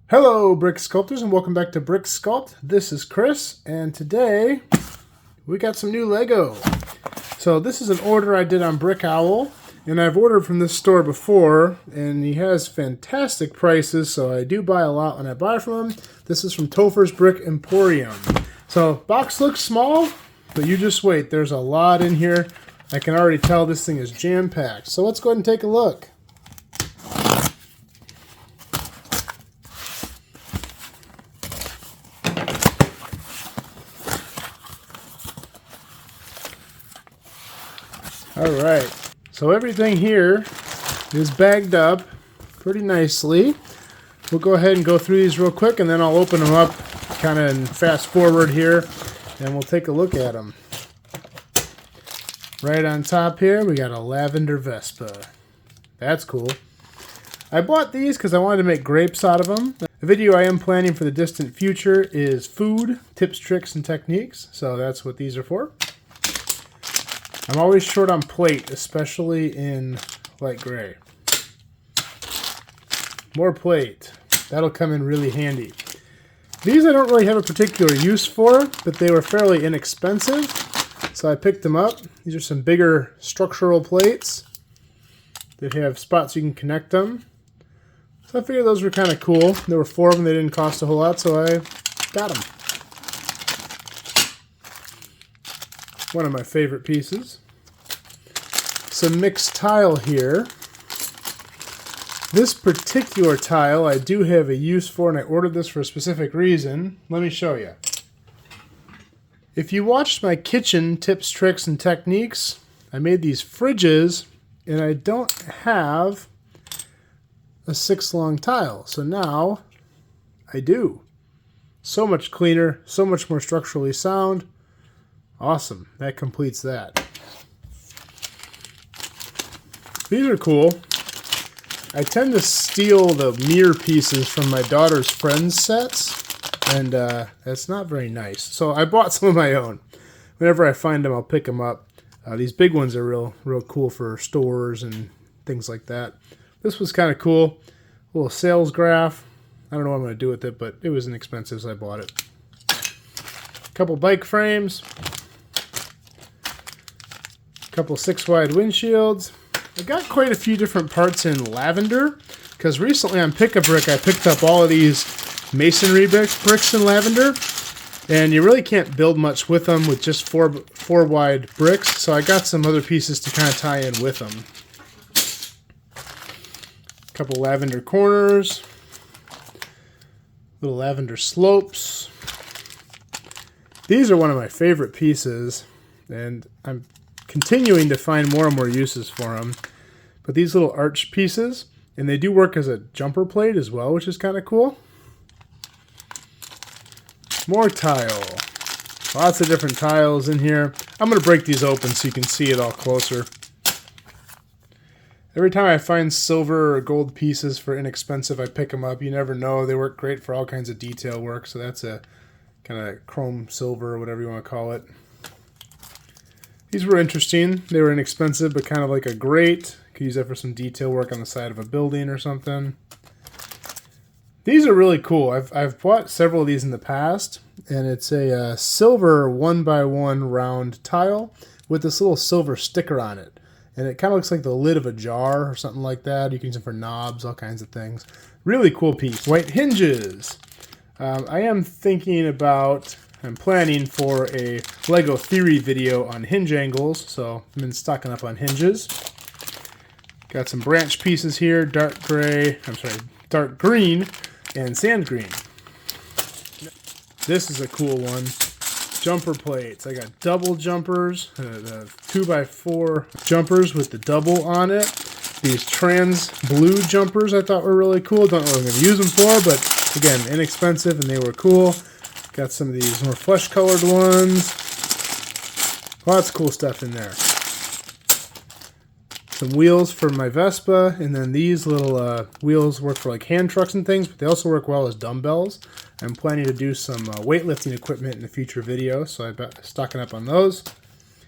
Hello, Brick Sculptors, and welcome back to Bricksculpt. This is Chris, and today we got some new Lego. So this is an order I did on Brick Owl, and I've ordered from this store before, and he has fantastic prices, so I do buy a lot when I buy from him. This is from Tophers Brick Emporium. So box looks small, but you just wait. There's a lot in here. I can already tell this thing is jam-packed. So let's go ahead and take a look. Alright, so everything here is bagged up pretty nicely. We'll go ahead and go through these real quick, and then I'll open them up kind of fast forward here, and we'll take a look at them. Right on top here, we got a lavender Vespa. That's cool. I bought these because I wanted to make grapes out of them. The video I am planning for the distant future is food, tips, tricks, and techniques, so that's what these are for. I'm always short on plate, especially in light gray. More plate. That'll come in really handy. These I don't really have a particular use for, but they were fairly inexpensive, so I picked them up. These are some bigger structural plates that have spots you can connect them. So I figured those were kind of cool. There were 4 of them. They didn't cost a whole lot, so I got them. One of my favorite pieces. Some mixed tile here. This particular tile I do have a use for, and I ordered this for a specific reason. Let me show you. If you watched my kitchen tips, tricks, and techniques, I made these fridges, and I don't have a 6-long tile. So now I do. So much cleaner, so much more structurally sound. Awesome. That completes that. These are cool. I tend to steal the mirror pieces from my daughter's friends' sets, and that's not very nice. So I bought some of my own. Whenever I find them, I'll pick them up. These big ones are real cool for stores and things like that. This was kind of cool. A little sales graph. I don't know what I'm going to do with it, but it was inexpensive, so I bought it. A couple bike frames. Couple 6-wide windshields. I got quite a few different parts in lavender, because recently on Pick-a-Brick I picked up all of these masonry bricks in lavender, and you really can't build much with them with just four wide bricks, so I got some other pieces to kind of tie in with them. A couple lavender corners, little lavender slopes. These are one of my favorite pieces, and I'm continuing to find more and more uses for them. But these little arch pieces, and they do work as a jumper plate as well, which is kind of cool. More tile. Lots of different tiles in here. I'm going to break these open so you can see it all closer. Every time I find silver or gold pieces for inexpensive, I pick them up. You never know. They work great for all kinds of detail work. So that's a kind of chrome silver or whatever you want to call it. These were interesting. They were inexpensive, but kind of like a grate. Could use that for some detail work on the side of a building or something. These are really cool. I've bought several of these in the past, and it's a silver 1x1 round tile with this little silver sticker on it. And it kind of looks like the lid of a jar or something like that. You can use them for knobs, all kinds of things. Really cool piece. White hinges. I am thinking about... I'm planning for a Lego theory video on hinge angles, so I've been stocking up on hinges. Got some branch pieces here, dark green, and sand green. This is a cool one. Jumper plates. I got double jumpers, the 2x4 jumpers with the double on it. These trans blue jumpers I thought were really cool. Don't know what I'm going to use them for, but again, inexpensive and they were cool. Got some of these more flesh-colored ones. Lots of cool stuff in there. Some wheels for my Vespa, and then these little wheels work for like hand trucks and things, but they also work well as dumbbells. I'm planning to do some weightlifting equipment in a future video, so I'm stocking up on those.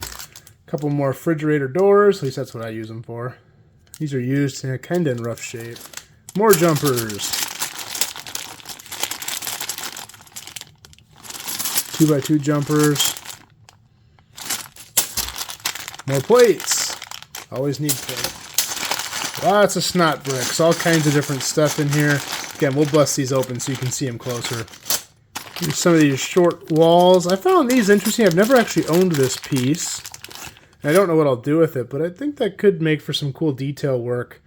A couple more refrigerator doors, at least that's what I use them for. These are used kind of in rough shape. More jumpers. 2x2 jumpers. More plates. Always need plates. Lots of snot bricks. All kinds of different stuff in here. Again, we'll bust these open so you can see them closer. Here's some of these short walls. I found these interesting. I've never actually owned this piece. I don't know what I'll do with it, but I think that could make for some cool detail work.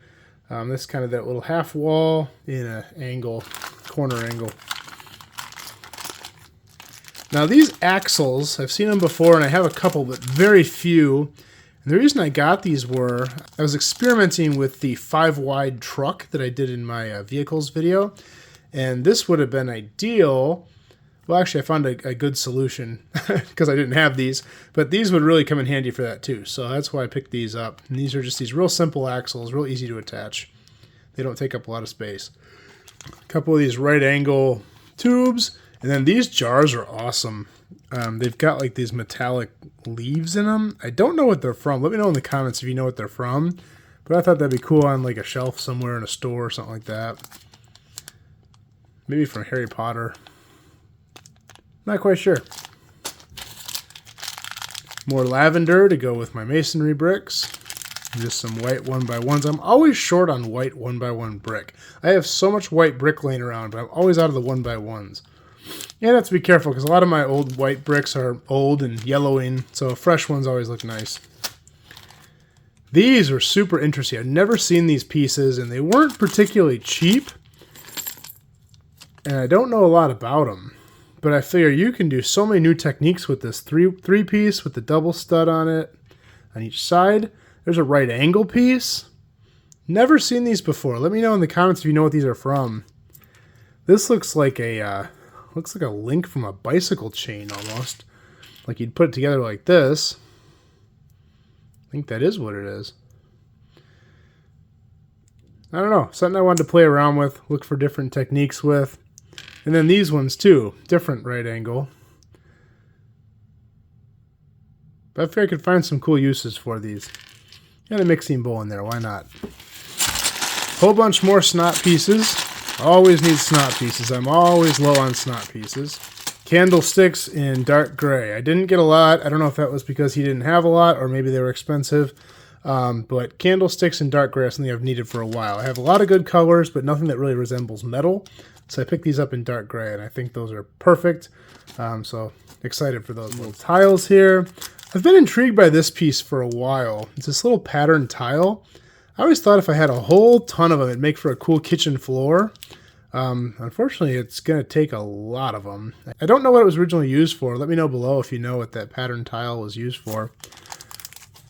This is kind of that little half wall in an angle, corner angle. Now these axles, I've seen them before and I have a couple, but very few. And the reason I got these were, I was experimenting with the 5-wide truck that I did in my vehicles video. And this would have been ideal. Well, actually I found a good solution because I didn't have these. But these would really come in handy for that too. So that's why I picked these up. And these are just these real simple axles, real easy to attach. They don't take up a lot of space. A couple of these right angle tubes. And then these jars are awesome. They've got like these metallic leaves in them. I don't know what they're from. Let me know in the comments if you know what they're from. But I thought that'd be cool on like a shelf somewhere in a store or something like that. Maybe from Harry Potter. Not quite sure. More lavender to go with my masonry bricks. Just some white 1x1s. I'm always short on white 1x1 brick. I have so much white brick laying around, but I'm always out of the 1x1s. You have to be careful because a lot of my old white bricks are old and yellowing, so fresh ones always look nice. These are super interesting. I've never seen these pieces, and they weren't particularly cheap. And I don't know a lot about them. But I figure you can do so many new techniques with this three-piece with the double stud on it on each side. There's a right angle piece. Never seen these before. Let me know in the comments if you know what these are from. This looks like a link from a bicycle chain almost. Like you'd put it together like this. I think that is what it is. I don't know. Something I wanted to play around with, look for different techniques with. And then these ones too. Different right angle. But I figured I could find some cool uses for these. Got a mixing bowl in there. Why not? Whole bunch more snot pieces. Always need snot pieces. I'm always low on snot pieces. Candlesticks in dark gray. I didn't get a lot. I don't know if that was because he didn't have a lot or maybe they were expensive. But candlesticks in dark gray is something I've needed for a while. I have a lot of good colors, but nothing that really resembles metal. So I picked these up in dark gray, and I think those are perfect. So excited for those little tiles here. I've been intrigued by this piece for a while. It's this little pattern tile. I always thought if I had a whole ton of them, it'd make for a cool kitchen floor. Unfortunately, it's going to take a lot of them. I don't know what it was originally used for. Let me know below if you know what that pattern tile was used for.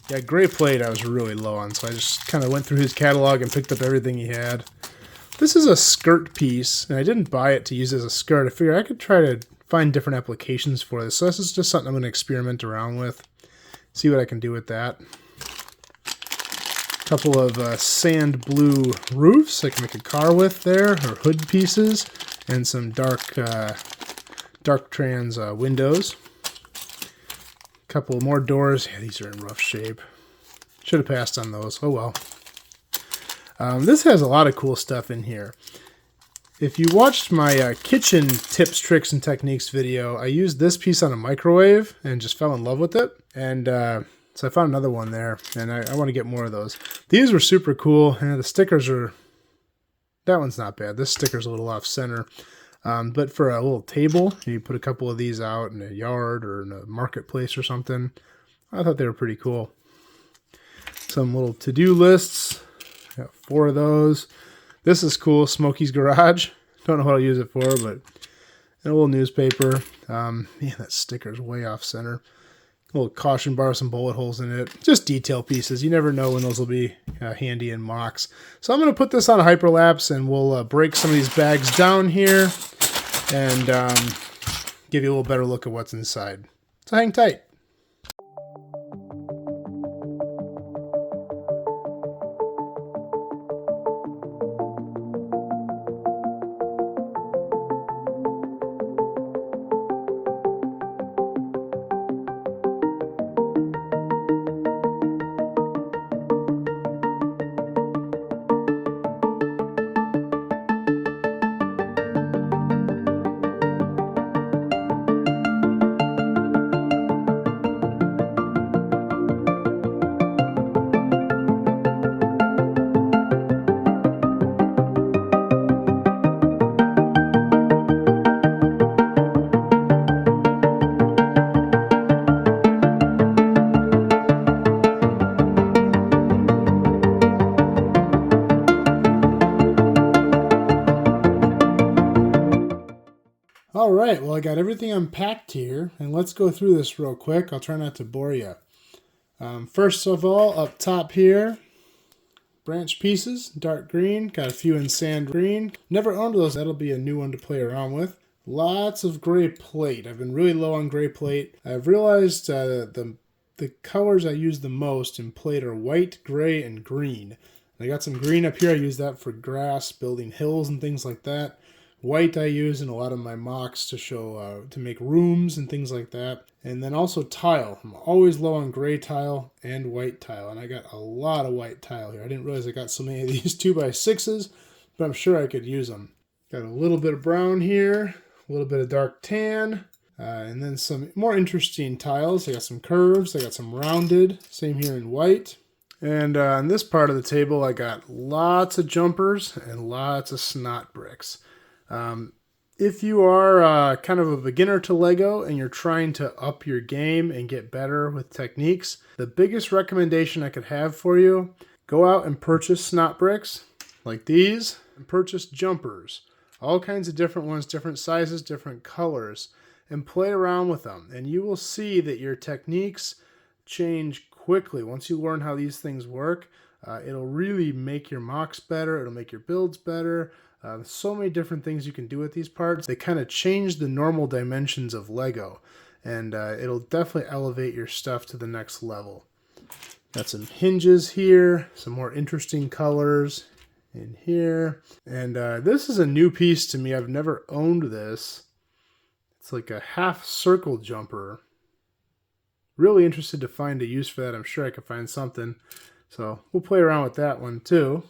Yeah, gray plate I was really low on, so I just kind of went through his catalog and picked up everything he had. This is a skirt piece, and I didn't buy it to use as a skirt. I figured I could try to find different applications for this. So this is just something I'm going to experiment around with. See what I can do with that. Couple of sand blue roofs I can make a car with there, or hood pieces, and some dark trans windows. Couple more doors. Yeah, these are in rough shape. Should have passed on those. Oh well. This has a lot of cool stuff in here. If you watched my kitchen tips, tricks, and techniques video, I used this piece on a microwave and just fell in love with it. And so I found another one there, and I want to get more of those. These were super cool, and the stickers are... That one's not bad. This sticker's a little off center. But for a little table, you put a couple of these out in a yard or in a marketplace or something. I thought they were pretty cool. Some little to-do lists. Got 4 of those. This is cool. Smokey's Garage. Don't know what I'll use it for, but a little newspaper. Man, that sticker's way off center. A little caution bar, some bullet holes in it. Just detail pieces. You never know when those will be handy in mocks. So I'm going to put this on Hyperlapse, and we'll break some of these bags down here and give you a little better look at what's inside. So hang tight. All right, well, I got everything unpacked here, and let's go through this real quick. I'll try not to bore you. First of all, up top here, branch pieces, dark green, got a few in sand green. Never owned those, that'll be a new one to play around with. Lots of gray plate. I've been really low on gray plate. I've realized the colors I use the most in plate are white, gray, and green. And I got some green up here. I use that for grass, building hills, and things like that. White I use in a lot of my mocks to show to make rooms and things like that. And then also tile. I'm always low on gray tile and white tile, and I got a lot of white tile here. I didn't realize I got so many of these 2x6s, but I'm sure I could use them. Got a little bit of brown here, a little bit of dark tan, and then some more interesting tiles. I got some curves, I got some rounded, same here in white. And on this part of the table, I got lots of jumpers and lots of snot bricks. If you are kind of a beginner to Lego and you're trying to up your game and get better with techniques, the biggest recommendation I could have for you, go out and purchase snot bricks like these, and purchase jumpers. All kinds of different ones, different sizes, different colors, and play around with them. And you will see that your techniques change quickly. Once you learn how these things work, it'll really make your mocks better, it'll make your builds better. So many different things you can do with these parts. They kind of change the normal dimensions of Lego, and it'll definitely elevate your stuff to the next level. Got some hinges here, some more interesting colors in here. And this is a new piece to me. I've never owned this. It's like a half circle jumper. Really interested to find a use for that. I'm sure I could find something. So we'll play around with that one too.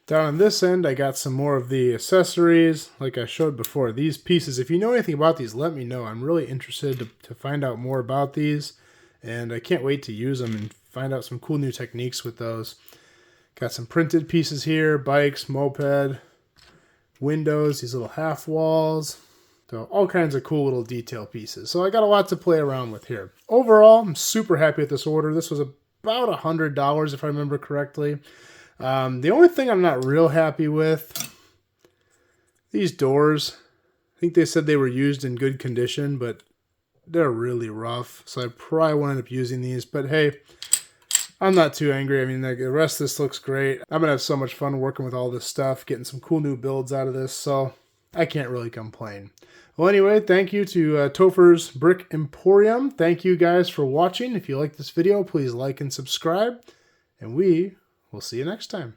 Down on this end, I got some more of the accessories, like I showed before. These pieces, if you know anything about these, let me know. I'm really interested to find out more about these, and I can't wait to use them and find out some cool new techniques with those. Got some printed pieces here, bikes, moped, windows, these little half walls. So all kinds of cool little detail pieces. So I got a lot to play around with here. Overall, I'm super happy with this order. This was about $100 if I remember correctly. The only thing I'm not real happy with, these doors. I think they said they were used in good condition, but they're really rough. So I probably won't end up using these, but hey, I'm not too angry. I mean, the rest of this looks great. I'm going to have so much fun working with all this stuff, getting some cool new builds out of this, so I can't really complain. Well, anyway, thank you to Tophers Brick Emporium. Thank you guys for watching. If you like this video, please like and subscribe, and we'll see you next time.